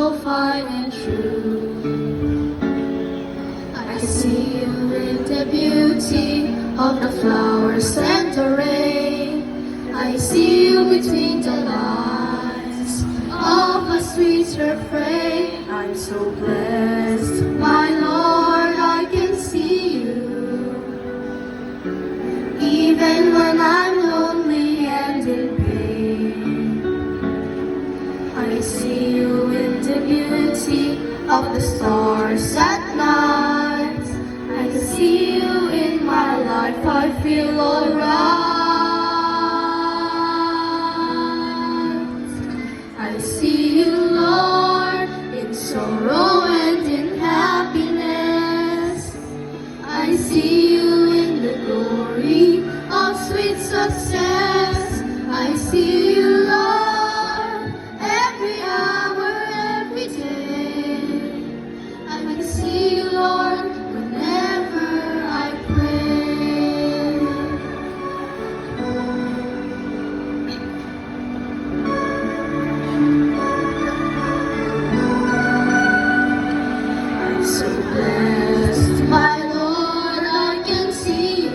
so fine and true. I see you in the beauty of the flowers and the rain. I see you between the lines of a sweet refrain. I'm so blessed, my Lord, I can see you. Even when I'm lonely and in pain, I see you in the beauty of the stars at night. I can see you in my life, I feel alright. I see you, Lord, in sorrow and in happiness. I see you in the glory of sweet success. I see you, Lord, every hour, every day. I can see you, Lord, whenever I pray. I'm so blessed, my Lord, I can see you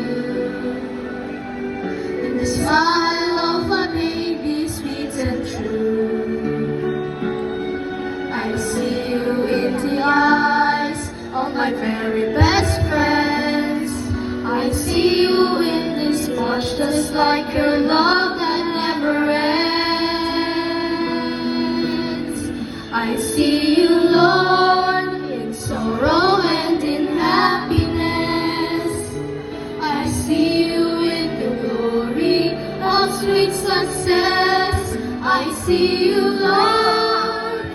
in the smile of a baby, sweet and true. I see you in the eyes of my very best friends. I see you in this watch just like your love that never ends. I see you, Lord, in sorrow and in happiness. I see you in the glory of sweet success. I see you, Lord,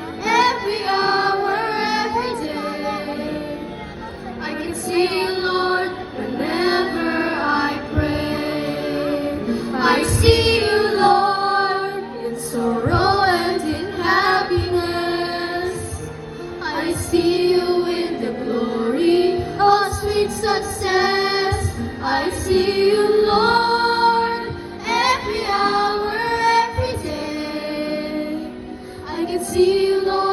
every hour, every day. I can see you, Lord, whenever I pray. I see you, Lord, in sorrow and in happiness. I see you in the glory of sweet success. I see you, Lord, every hour, every day. I can see you, Lord.